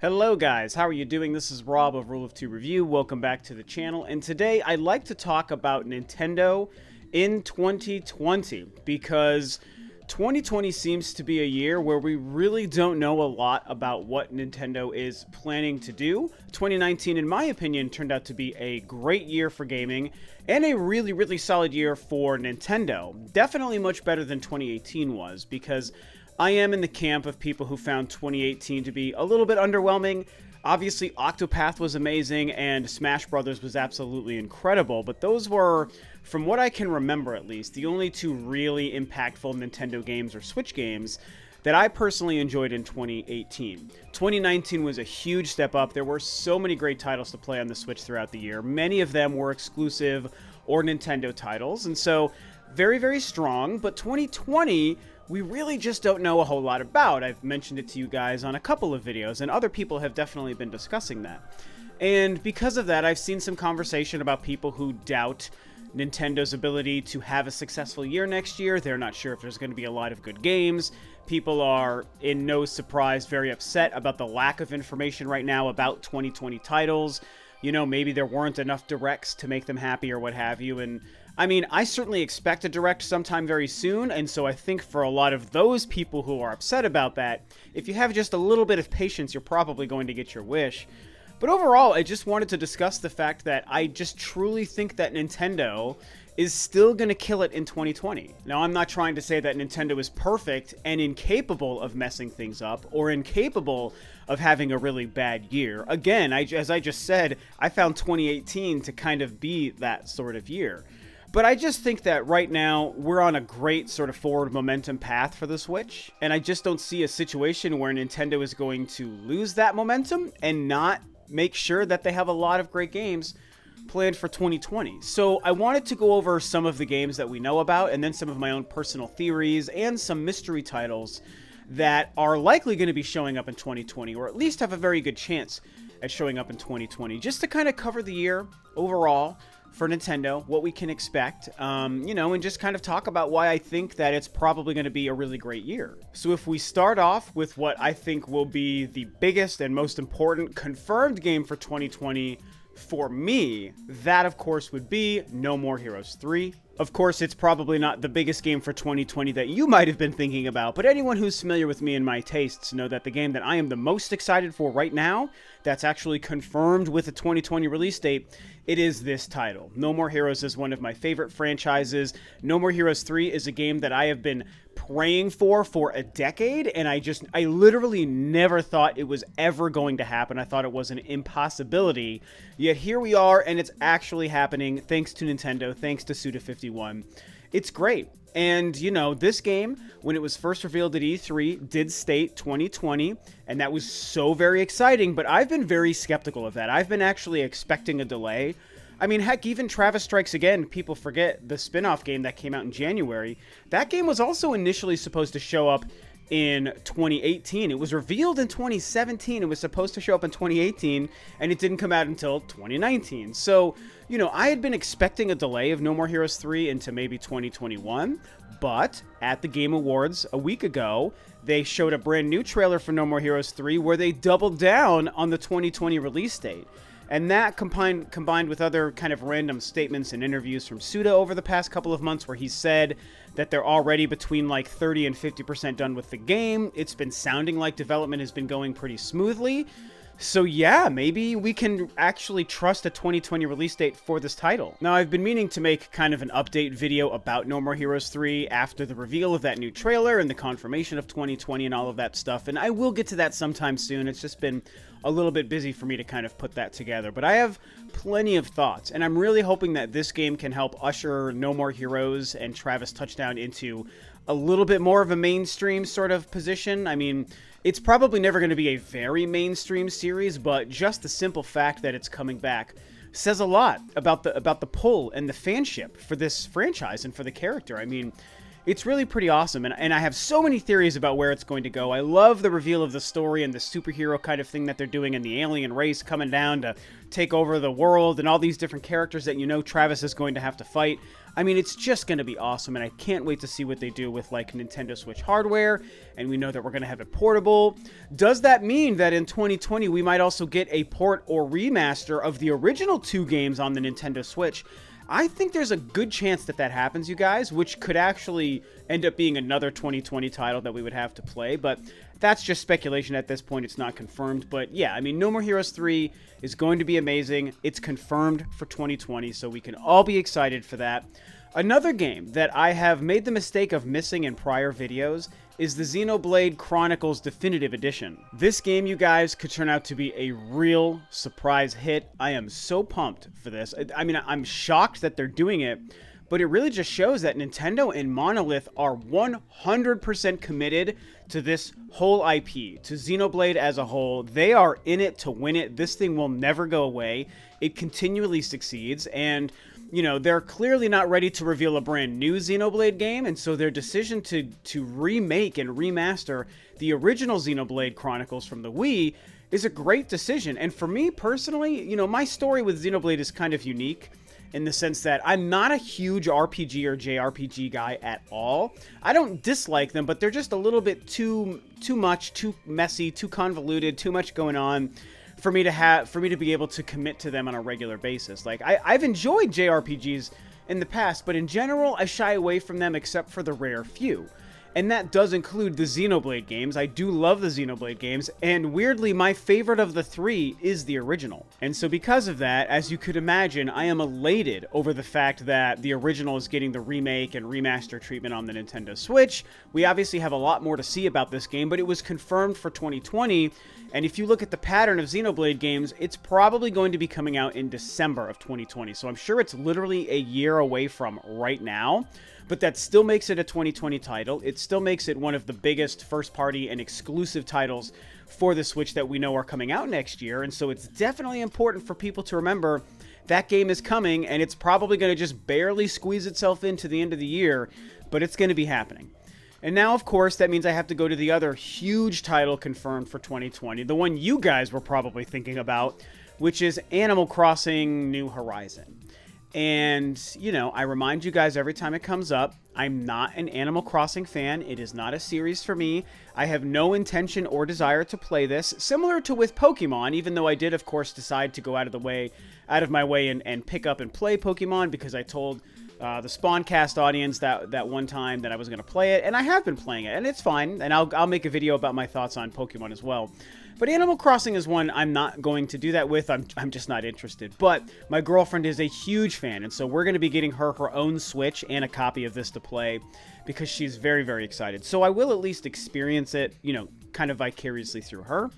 Hello guys, how are you doing? This is Rob of Rule of Two Review. Welcome back to the channel, and today I'd like to talk about Nintendo in 2020 because 2020 seems to be a year where we really don't know a lot about what Nintendo is planning to do. 2019, in my opinion, turned out to be a great year for gaming and a really solid year for Nintendo. Definitely much better than 2018 was, because I am in the camp of people who found 2018 to be a little bit underwhelming. Obviously, Octopath was amazing, and Smash Brothers was absolutely incredible, but those were, from what I can remember at least, the only two really impactful Nintendo games or Switch games that I personally enjoyed in 2018. 2019 was a huge step up. There were so many great titles to play on the Switch throughout the year. Many of them were exclusive or Nintendo titles, and so very strong, but 2020 we really just don't know a whole lot about. I've mentioned it to you guys on a couple of videos, and other people have definitely been discussing that. And because of that, I've seen some conversation about people who doubt Nintendo's ability to have a successful year next year. They're not sure if there's going to be a lot of good games. People are, in no surprise, very upset about the lack of information right now about 2020 titles. You know, maybe there weren't enough directs to make them happy or what have you, and I mean, I certainly expect a direct sometime very soon, and so I think for a lot of those people who are upset about that, if you have just a little bit of patience, you're probably going to get your wish. But overall, I just wanted to discuss the fact that I just truly think that Nintendo is still going to kill it in 2020. Now, I'm not trying to say that Nintendo is perfect and incapable of messing things up or incapable of having a really bad year. Again, as I just said, I found 2018 to kind of be that sort of year. But I just think that right now we're on a great sort of forward momentum path for the Switch, and I just don't see a situation where Nintendo is going to lose that momentum and not make sure that they have a lot of great games planned for 2020. So I wanted to go over some of the games that we know about, and then some of my own personal theories and some mystery titles that are likely going to be showing up in 2020, or at least have a very good chance at showing up in 2020, just to kind of cover the year overall for Nintendo, what we can expect, you know, and just kind of talk about why I think that it's probably going to be a really great year. So if we start off with what I think will be the biggest and most important confirmed game for 2020 for me, that of course would be No More Heroes 3. Of course, it's probably not the biggest game for 2020 that you might have been thinking about, but anyone who's familiar with me and my tastes know that the game that I am the most excited for right now, that's actually confirmed with a 2020 release date, it is this title. No More Heroes is one of my favorite franchises. No More Heroes 3 is a game that I have been praying for a decade, and I literally never thought it was ever going to happen. I thought it was an impossibility, yet here we are, and it's actually happening thanks to Nintendo, thanks to Suda51. It's great. And, you know, this game, when it was first revealed at E3, did state 2020, and that was so very exciting, but I've been very skeptical of that. I've been actually expecting a delay. I mean, heck, even Travis Strikes Again, people forget the spin-off game that came out in January. That game was also initially supposed to show up in 2018. It was revealed in 2017. It was supposed to show up in 2018, and it didn't come out until 2019. So, you know, I had been expecting a delay of No More Heroes 3 into maybe 2021, but at the Game Awards a week ago, they showed a brand new trailer for No More Heroes 3 where they doubled down on the 2020 release date. And that combined with other kind of random statements and interviews from Suda over the past couple of months where he said that they're already between like 30 and 50% done with the game. It's been sounding like development has been going pretty smoothly. So yeah, maybe we can actually trust a 2020 release date for this title. Now, I've been meaning to make kind of an update video about No More Heroes 3 after the reveal of that new trailer and the confirmation of 2020 and all of that stuff, and I will get to that sometime soon. It's just been a little bit busy for me to kind of put that together, but I have plenty of thoughts, and I'm really hoping that this game can help usher No More Heroes and Travis Touchdown into a little bit more of a mainstream sort of position. I mean, it's probably never going to be a very mainstream series, but just the simple fact that it's coming back says a lot about the pull and the fanship for this franchise and for the character. I mean, It's really pretty awesome, and I have so many theories about where it's going to go. I love the reveal of the story and the superhero kind of thing that they're doing, and the alien race coming down to take over the world, and all these different characters that Travis is going to have to fight. I mean, it's just going to be awesome, and I can't wait to see what they do with, like, Nintendo Switch hardware, and we know that we're going to have it portable. Does that mean that in 2020 we might also get a port or remaster of the original 2 games on the Nintendo Switch? I think there's a good chance that that happens, you guys, which could actually end up being another 2020 title that we would have to play, but that's just speculation at this point. It's not confirmed, but yeah, I mean, No More Heroes 3 is going to be amazing. It's confirmed for 2020, so we can all be excited for that. Another game that I have made the mistake of missing in prior videos is the Xenoblade Chronicles Definitive Edition. This game, you guys, could turn out to be a real surprise hit. I am so pumped for this. I mean, I'm shocked that they're doing it, but it really just shows that Nintendo and Monolith are 100% committed to this whole IP, to Xenoblade as a whole. They are in it to win it. This thing will never go away. It continually succeeds, and they're clearly not ready to reveal a brand new Xenoblade game, and so their decision to remake and remaster the original Xenoblade Chronicles from the Wii is a great decision. And for me personally, my story with Xenoblade is kind of unique in the sense that I'm not a huge RPG or JRPG guy at all. I don't dislike them, but they're just a little bit too much, too messy, too convoluted, too much going on for me to be able to commit to them on a regular basis. Like, I've enjoyed JRPGs in the past, but in general, I shy away from them except for the rare few. And that does include the Xenoblade games. I do love the Xenoblade games, and weirdly, my favorite of the 3 is the original. And so because of that, as you could imagine, I am elated over the fact that the original is getting the remake and remaster treatment on the Nintendo Switch. We obviously have a lot more to see about this game, but it was confirmed for 2020, and if you look at the pattern of Xenoblade games, it's probably going to be coming out in December of 2020, so I'm sure it's literally a year away from right now. But that still makes it a 2020 title. It still makes it one of the biggest first-party and exclusive titles for the Switch that we know are coming out next year. And so it's definitely important for people to remember that game is coming, and it's probably going to just barely squeeze itself into the end of the year, but it's going to be happening. And now, of course, that means I have to go to the other huge title confirmed for 2020, the one you guys were probably thinking about, which is Animal Crossing New Horizon. And, I remind you guys every time it comes up, I'm not an Animal Crossing fan. It is not a series for me. I have no intention or desire to play this, similar to with Pokemon, even though I did, of course, decide to go out of my way and pick up and play Pokemon, because I told the Spawncast audience that one time that I was going to play it, and I have been playing it, and it's fine, and I'll make a video about my thoughts on Pokemon as well. But Animal Crossing is one I'm not going to do that with. I'm just not interested. But my girlfriend is a huge fan, and so we're going to be getting her own Switch and a copy of this to play because she's very, very excited. So I will at least experience it, kind of vicariously through her.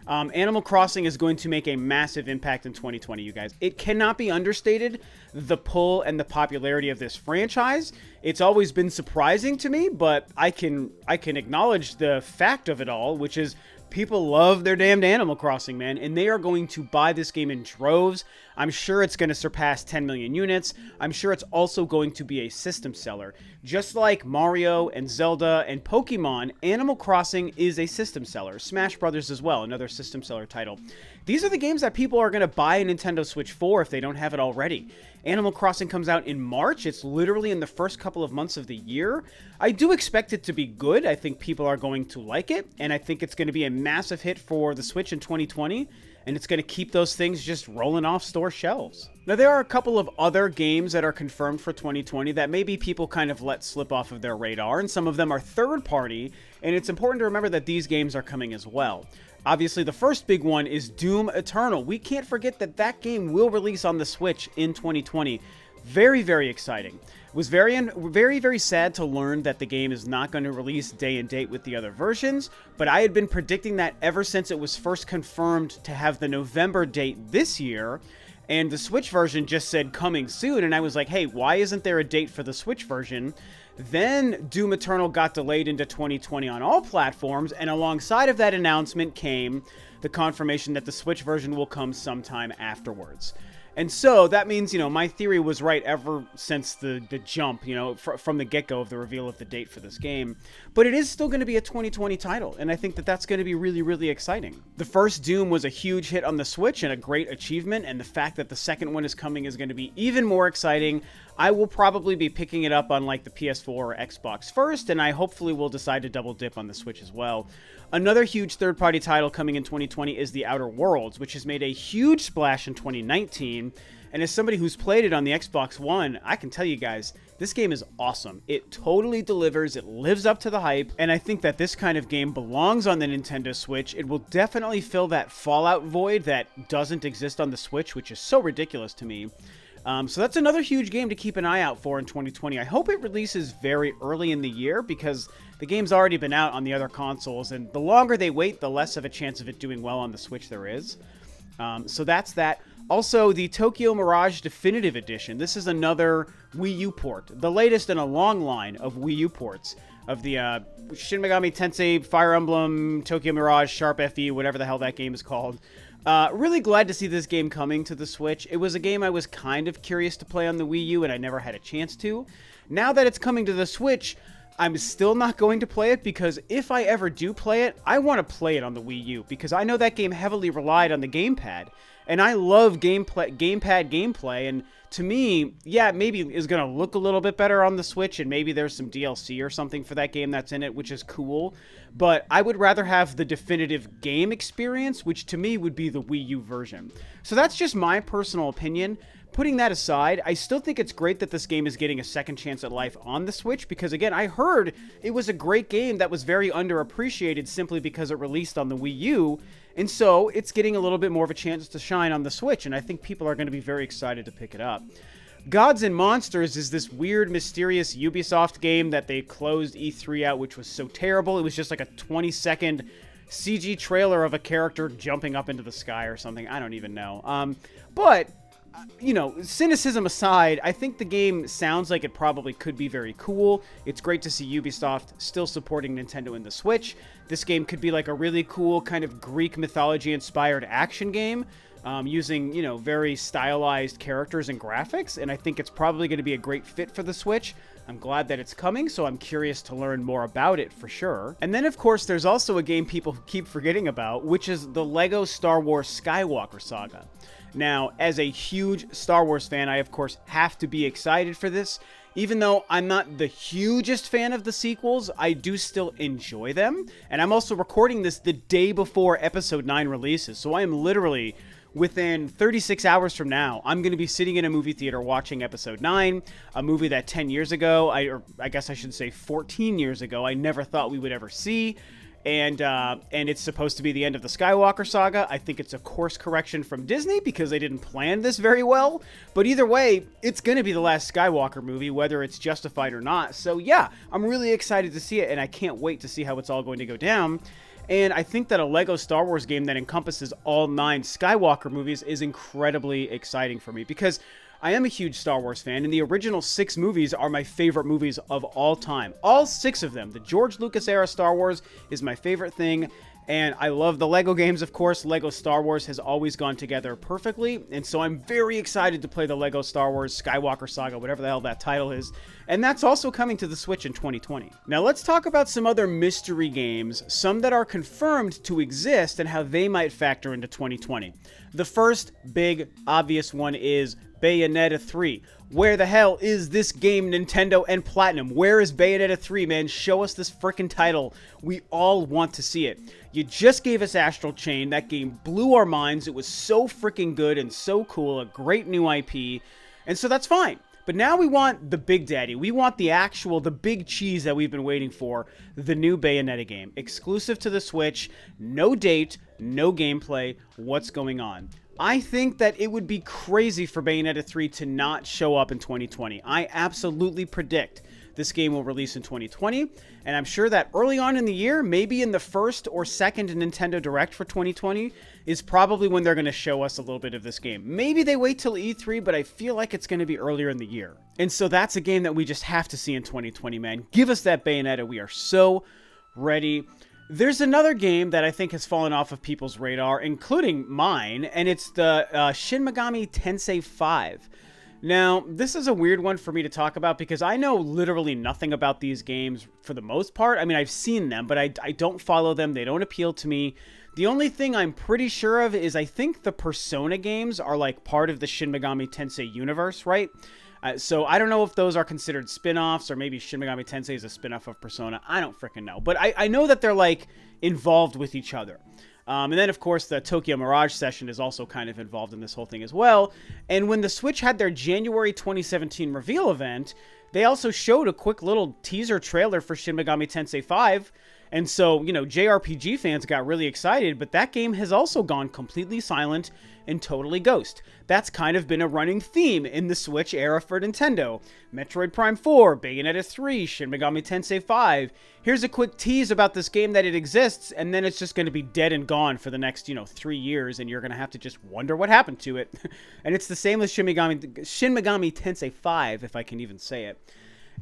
Animal Crossing is going to make a massive impact in 2020, you guys. It cannot be understated, the pull and the popularity of this franchise. It's always been surprising to me, but I can acknowledge the fact of it all, which is people love their damned Animal Crossing, man, and they are going to buy this game in droves. I'm sure it's going to surpass 10 million units. I'm sure it's also going to be a system seller. Just like Mario and Zelda and Pokemon, Animal Crossing is a system seller. Smash Brothers as well, another system seller title. These are the games that people are going to buy a Nintendo Switch for if they don't have it already. Animal Crossing comes out in March. It's literally in the first couple of months of the year. I do expect it to be good. I think people are going to like it, and I think it's going to be a massive hit for the Switch in 2020, and it's going to keep those things just rolling off store shelves. Now, there are a couple of other games that are confirmed for 2020 that maybe people kind of let slip off of their radar, and some of them are third-party, and it's important to remember that these games are coming as well. Obviously, the first big one is Doom Eternal. We can't forget that that game will release on the Switch in 2020. Very, very exciting. It was very, very sad to learn that the game is not going to release day and date with the other versions, but I had been predicting that ever since it was first confirmed to have the November date this year, and the Switch version just said coming soon, and I was like, hey, why isn't there a date for the Switch version? Then Doom Eternal got delayed into 2020 on all platforms, and alongside of that announcement came the confirmation that the Switch version will come sometime afterwards. And so that means, my theory was right ever since the jump, from the get-go of the reveal of the date for this game. But it is still going to be a 2020 title, and I think that that's going to be really, really exciting. The first Doom was a huge hit on the Switch and a great achievement, and the fact that the second one is coming is going to be even more exciting. I will probably be picking it up on like the PS4 or Xbox first, and I hopefully will decide to double dip on the Switch as well. Another huge third-party title coming in 2020 is The Outer Worlds, which has made a huge splash in 2019. And as somebody who's played it on the Xbox One, I can tell you guys, this game is awesome. It totally delivers, it lives up to the hype, and I think that this kind of game belongs on the Nintendo Switch. It will definitely fill that Fallout void that doesn't exist on the Switch, which is so ridiculous to me. So that's another huge game to keep an eye out for in 2020. I hope it releases very early in the year because the game's already been out on the other consoles, and the longer they wait, the less of a chance of it doing well on the Switch there is. So that's that. Also, the Tokyo Mirage Definitive Edition. This is another Wii U port, the latest in a long line of Wii U ports of the Shin Megami Tensei, Fire Emblem, Tokyo Mirage, Sharp FE, whatever the hell that game is called. Really glad to see this game coming to the Switch. It was a game I was kind of curious to play on the Wii U, and I never had a chance to. Now that it's coming to the Switch, I'm still not going to play it because if I ever do play it, I want to play it on the Wii U because I know that game heavily relied on the gamepad. And I love gamepad gameplay, and to me, yeah, maybe it's going to look a little bit better on the Switch, and maybe there's some DLC or something for that game that's in it, which is cool. But I would rather have the definitive game experience, which to me would be the Wii U version. So that's just my personal opinion. Putting that aside, I still think it's great that this game is getting a second chance at life on the Switch because, again, I heard it was a great game that was very underappreciated simply because it released on the Wii U, and so it's getting a little bit more of a chance to shine on the Switch, and I think people are going to be very excited to pick it up. Gods and Monsters is this weird, mysterious Ubisoft game that they closed E3 out, which was so terrible. It was just like a 20-second CG trailer of a character jumping up into the sky or something. I don't even know. But cynicism aside, I think the game sounds like it probably could be very cool. It's great to see Ubisoft still supporting Nintendo in the Switch. This game could be like a really cool kind of Greek mythology-inspired action game using, very stylized characters and graphics, and I think it's probably going to be a great fit for the Switch. I'm glad that it's coming, so I'm curious to learn more about it for sure. And then, of course, there's also a game people keep forgetting about, which is the LEGO Star Wars Skywalker Saga. Now, as a huge Star Wars fan, I, of course, have to be excited for this. Even though I'm not the hugest fan of the sequels, I do still enjoy them. And I'm also recording this the day before Episode 9 releases, so I am literally within 36 hours from now, I'm going to be sitting in a movie theater watching Episode 9, a movie that 10 years ago, or I guess I should say 14 years ago, I never thought we would ever see. And it's supposed to be the end of the Skywalker saga. I think it's a course correction from Disney because they didn't plan this very well. But either way, it's going to be the last Skywalker movie, whether it's justified or not. So yeah, I'm really excited to see it, and I can't wait to see how it's all going to go down. And I think that a LEGO Star Wars game that encompasses all 9 Skywalker movies is incredibly exciting for me because I am a huge Star Wars fan, and the original 6 movies are my favorite movies of all time. All 6 of them. The George Lucas era Star Wars is my favorite thing, and I love the LEGO games, of course. LEGO Star Wars has always gone together perfectly, and so I'm very excited to play the LEGO Star Wars Skywalker Saga, whatever the hell that title is, and that's also coming to the Switch in 2020. Now let's talk about some other mystery games, some that are confirmed to exist and how they might factor into 2020. The first big, obvious one is Bayonetta 3. Where the hell is this game, Nintendo and Platinum? Where is Bayonetta 3, man? Show us this frickin' title. We all want to see it. You just gave us Astral Chain. That game blew our minds. It was so frickin' good and so cool. A great new IP. And so that's fine. But now we want the Big Daddy. We want the big cheese that we've been waiting for. The new Bayonetta game. Exclusive to the Switch. No date. No gameplay. What's going on? I think that it would be crazy for Bayonetta 3 to not show up in 2020. I absolutely predict this game will release in 2020, and I'm sure that early on in the year, maybe in the first or second Nintendo Direct for 2020, is probably when they're going to show us a little bit of this game. Maybe they wait till E3, but I feel like it's going to be earlier in the year. And so that's a game that we just have to see in 2020, man. Give us that Bayonetta. We are so ready. There's another game that I think has fallen off of people's radar, including mine, and it's the Shin Megami Tensei 5. Now, this is a weird one for me to talk about because I know literally nothing about these games for the most part. I mean, I've seen them, but I don't follow them. They don't appeal to me. The only thing I'm pretty sure of is I think the Persona games are like part of the Shin Megami Tensei universe, right? So I don't know if those are considered spin-offs or maybe Shin Megami Tensei is a spin-off of Persona. I don't freaking know. But I know that they're like involved with each other. And then, of course, the Tokyo Mirage session is also kind of involved in this whole thing as well. And when the Switch had their January 2017 reveal event, they also showed a quick little teaser trailer for Shin Megami Tensei 5. And so, you know, JRPG fans got really excited, but that game has also gone completely silent and totally ghost. That's kind of been a running theme in the Switch era for Nintendo. Metroid Prime 4, Bayonetta 3, Shin Megami Tensei 5. Here's a quick tease about this game that it exists, and then it's just going to be dead and gone for the next, 3 years, and you're going to have to just wonder what happened to it. And it's the same with Shin Megami Tensei 5, if I can even say it.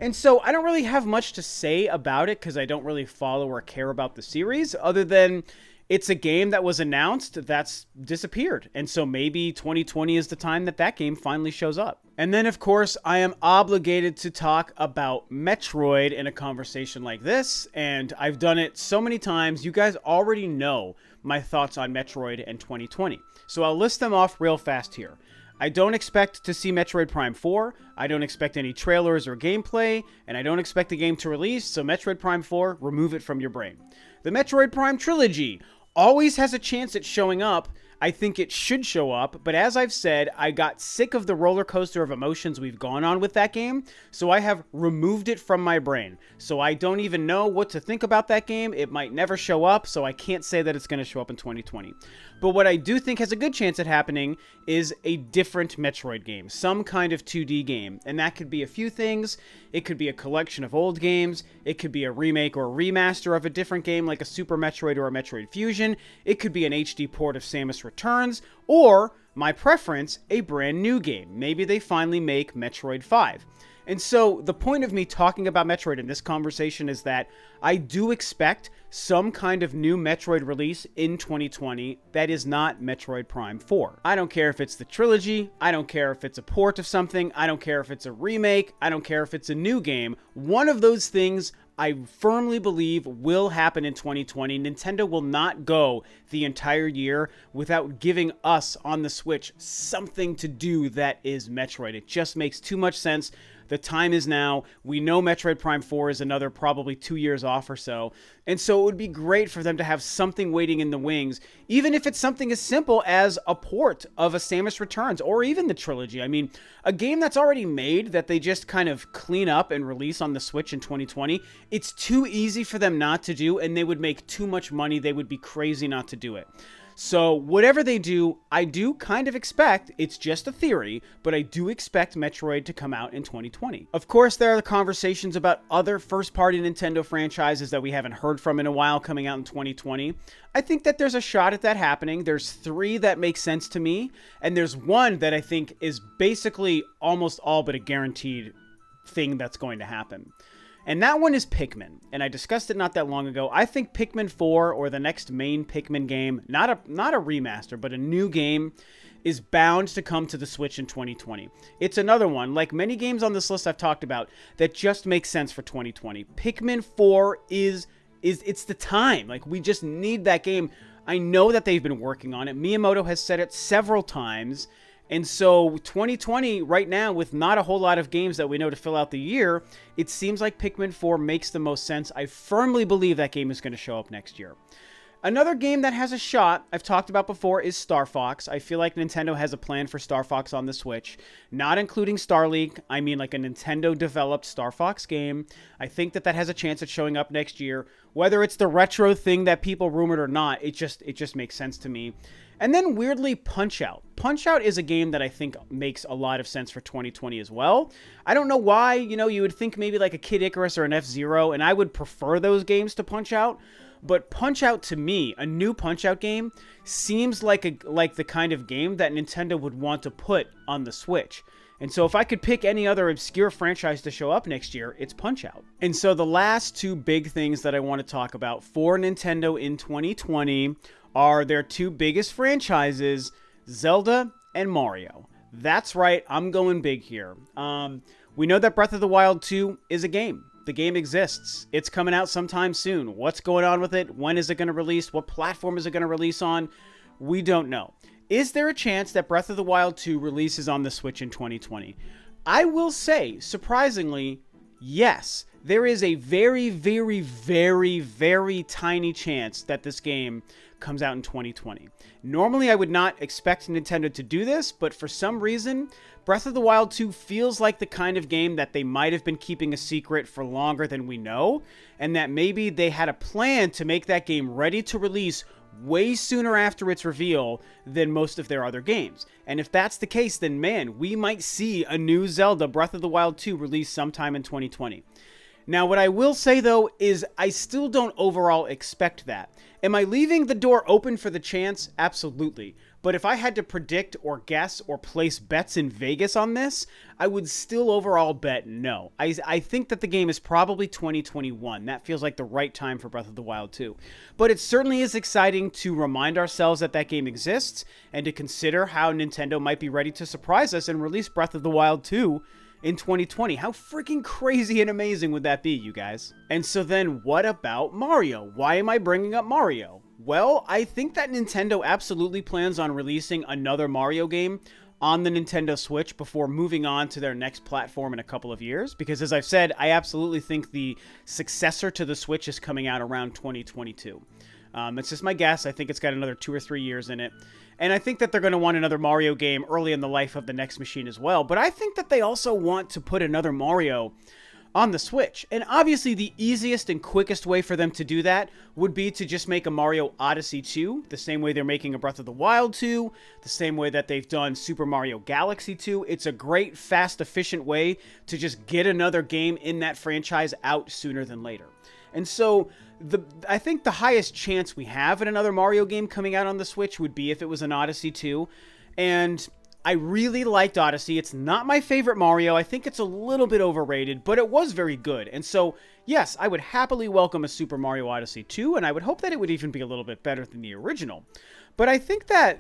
And so I don't really have much to say about it because I don't really follow or care about the series other than it's a game that was announced that's disappeared. And so maybe 2020 is the time that that game finally shows up. And then, of course, I am obligated to talk about Metroid in a conversation like this. And I've done it so many times. You guys already know my thoughts on Metroid in 2020. So I'll list them off real fast here. I don't expect to see Metroid Prime 4, I don't expect any trailers or gameplay, and I don't expect the game to release, so Metroid Prime 4, remove it from your brain. The Metroid Prime trilogy always has a chance at showing up. I think it should show up, but as I've said, I got sick of the roller coaster of emotions we've gone on with that game, so I have removed it from my brain. So I don't even know what to think about that game. It might never show up, so I can't say that it's going to show up in 2020. But what I do think has a good chance at happening is a different Metroid game, some kind of 2D game, and that could be a few things. It could be a collection of old games, it could be a remake or a remaster of a different game like a Super Metroid or a Metroid Fusion, it could be an HD port of Samus Returns, or, my preference, a brand new game. Maybe they finally make Metroid 5. And so the point of me talking about Metroid in this conversation is that I do expect some kind of new Metroid release in 2020 that is not Metroid Prime 4. I don't care if it's the trilogy, I don't care if it's a port of something, I don't care if it's a remake, I don't care if it's a new game. One of those things I firmly believe will happen in 2020. Nintendo will not go the entire year without giving us on the Switch something to do that is Metroid. It just makes too much sense. The time is now. We know Metroid Prime 4 is another probably 2 years off or so. And so it would be great for them to have something waiting in the wings, even if it's something as simple as a port of a Samus Returns or even the trilogy. I mean, a game that's already made that they just kind of clean up and release on the Switch in 2020, it's too easy for them not to do, and they would make too much money. They would be crazy not to do it. So whatever they do, I do kind of expect, it's just a theory, but I do expect Metroid to come out in 2020. Of course, there are the conversations about other first-party Nintendo franchises that we haven't heard from in a while coming out in 2020. I think that there's a shot at that happening. There's 3 that make sense to me, and there's 1 that I think is basically almost all but a guaranteed thing that's going to happen. And that one is Pikmin, and I discussed it not that long ago. I think Pikmin 4, or the next main Pikmin game, not a remaster, but a new game, is bound to come to the Switch in 2020. It's another one, like many games on this list I've talked about, that just makes sense for 2020. Pikmin 4 it's the time. Like, we just need that game. I know that they've been working on it. Miyamoto has said it several times. And so 2020, right now, with not a whole lot of games that we know to fill out the year, it seems like Pikmin 4 makes the most sense. I firmly believe that game is going to show up next year. Another game that has a shot, I've talked about before, is Star Fox. I feel like Nintendo has a plan for Star Fox on the Switch, not including Starlink. I mean like a Nintendo-developed Star Fox game. I think that has a chance at showing up next year. Whether it's the retro thing that people rumored or not, it just makes sense to me. And then, weirdly, Punch-Out! Punch-Out! Is a game that I think makes a lot of sense for 2020 as well. I don't know why, you would think maybe like a Kid Icarus or an F-Zero, and I would prefer those games to Punch-Out! But Punch-Out! To me, a new Punch-Out! Game, seems like the kind of game that Nintendo would want to put on the Switch. And so if I could pick any other obscure franchise to show up next year, it's Punch-Out. And so the last two big things that I want to talk about for Nintendo in 2020 are their two biggest franchises, Zelda and Mario. That's right, I'm going big here. We know that Breath of the Wild 2 is a game. The game exists. It's coming out sometime soon. What's going on with it? When is it going to release? What platform is it going to release on? We don't know. Is there a chance that Breath of the Wild 2 releases on the Switch in 2020? I will say, surprisingly, yes. There is a very, very, very, very tiny chance that this game comes out in 2020. Normally, I would not expect Nintendo to do this, but for some reason, Breath of the Wild 2 feels like the kind of game that they might have been keeping a secret for longer than we know, and that maybe they had a plan to make that game ready to release way sooner after its reveal than most of their other games. And if that's the case, then man, we might see a new Zelda Breath of the Wild 2 released sometime in 2020. Now, what I will say, though, is I still don't overall expect that. Am I leaving the door open for the chance? Absolutely. But if I had to predict or guess or place bets in Vegas on this, I would still overall bet no. I think that the game is probably 2021. That feels like the right time for Breath of the Wild 2. But it certainly is exciting to remind ourselves that that game exists and to consider how Nintendo might be ready to surprise us and release Breath of the Wild 2 in 2020. How freaking crazy and amazing would that be, you guys? And so then what about Mario? Why am I bringing up Mario? Well, I think that Nintendo absolutely plans on releasing another Mario game on the Nintendo Switch before moving on to their next platform in a couple of years. Because as I've said, I absolutely think the successor to the Switch is coming out around 2022. It's just my guess. I think it's got another 2 or 3 years in it. And I think that they're going to want another Mario game early in the life of the next machine as well. But I think that they also want to put another Mario on the Switch. And obviously the easiest and quickest way for them to do that would be to just make a Mario Odyssey 2, the same way they're making a Breath of the Wild 2, the same way that they've done Super Mario Galaxy 2. It's a great, fast, efficient way to just get another game in that franchise out sooner than later. And so I think the highest chance we have at another Mario game coming out on the Switch would be if it was an Odyssey 2. And I really liked Odyssey. It's not my favorite Mario. I think it's a little bit overrated, but it was very good. And so, yes, I would happily welcome a Super Mario Odyssey 2, and I would hope that it would even be a little bit better than the original. But I think that,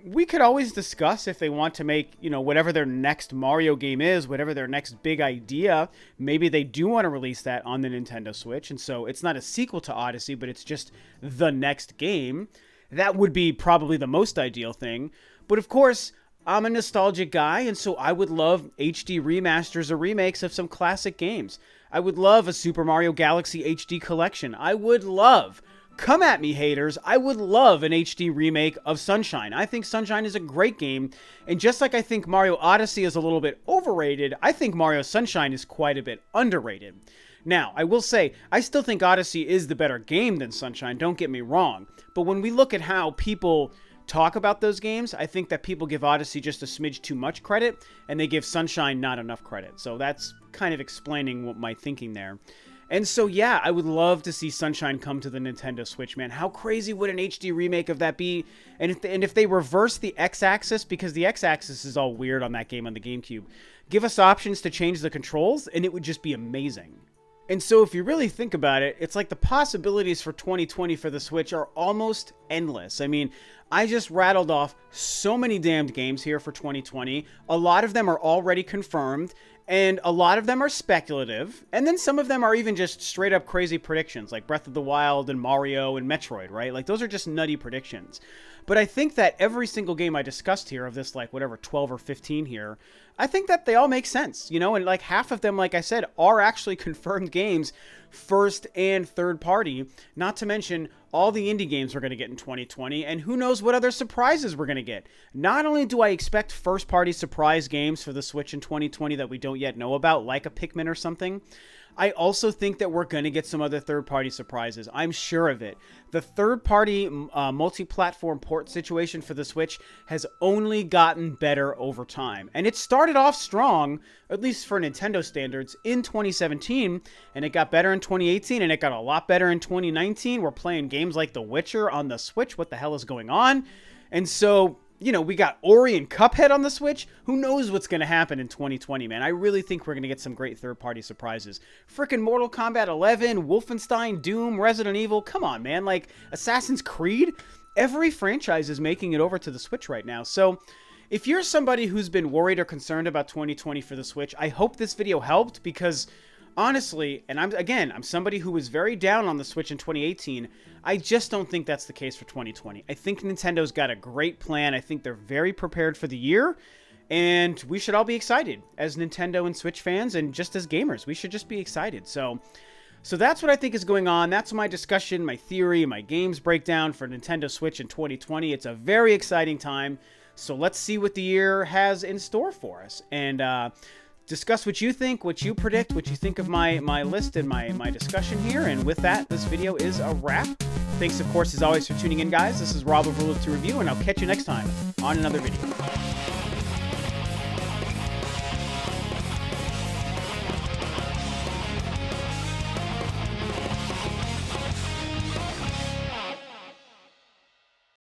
we could always discuss if they want to make, whatever their next Mario game is, whatever their next big idea, maybe they do want to release that on the Nintendo Switch. And so it's not a sequel to Odyssey, but it's just the next game. That would be probably the most ideal thing. But of course, I'm a nostalgic guy, and so I would love HD remasters or remakes of some classic games. I would love a Super Mario Galaxy HD collection. I would love, come at me haters, I would love an HD remake of Sunshine. I think Sunshine is a great game, and just like I think Mario Odyssey is a little bit overrated, I think Mario Sunshine is quite a bit underrated. Now, I will say, I still think Odyssey is the better game than Sunshine, don't get me wrong, but when we look at how people talk about those games, I think that people give Odyssey just a smidge too much credit, and they give Sunshine not enough credit. So that's kind of explaining what my thinking there. And so, yeah, I would love to see Sunshine come to the Nintendo Switch, man. How crazy would an HD remake of that be? And if they reverse the X-axis, because the X-axis is all weird on that game on the GameCube, give us options to change the controls, and it would just be amazing. And so if you really think about it, it's like the possibilities for 2020 for the Switch are almost endless. I mean, I just rattled off so many damned games here for 2020. A lot of them are already confirmed, and a lot of them are speculative. And then some of them are even just straight up crazy predictions, like Breath of the Wild and Mario and Metroid, right? Like, those are just nutty predictions. But I think that every single game I discussed here of this, like, whatever, 12 or 15 here, I think that they all make sense, and like half of them, like I said, are actually confirmed games, first and third party, not to mention all the indie games we're going to get in 2020, and who knows what other surprises we're going to get. Not only do I expect first party surprise games for the Switch in 2020 that we don't yet know about, like a Pikmin or something, I also think that we're going to get some other third-party surprises. I'm sure of it. The third-party multi-platform port situation for the Switch has only gotten better over time. And it started off strong, at least for Nintendo standards, in 2017. And it got better in 2018, and it got a lot better in 2019. We're playing games like The Witcher on the Switch. What the hell is going on? And so you know, we got Ori and Cuphead on the Switch. Who knows what's going to happen in 2020, man? I really think we're going to get some great third-party surprises. Frickin' Mortal Kombat 11, Wolfenstein, Doom, Resident Evil. Come on, man. Like, Assassin's Creed? Every franchise is making it over to the Switch right now. So, if you're somebody who's been worried or concerned about 2020 for the Switch, I hope this video helped because, honestly, and I'm somebody who was very down on the Switch in 2018. I just don't think that's the case for 2020. I think Nintendo's got a great plan. I think they're very prepared for the year, and we should all be excited as Nintendo and Switch fans, and just as gamers, we should just be excited. So that's what I think is going on. That's my discussion, my theory, my games breakdown for Nintendo Switch in 2020. It's a very exciting time. So let's see what the year has in store for us, and discuss what you think, what you predict, what you think of my list and my discussion here. And with that, this video is a wrap. Thanks, of course, as always, for tuning in, guys. This is Rob of Rule of 2 Review, and I'll catch you next time on another video.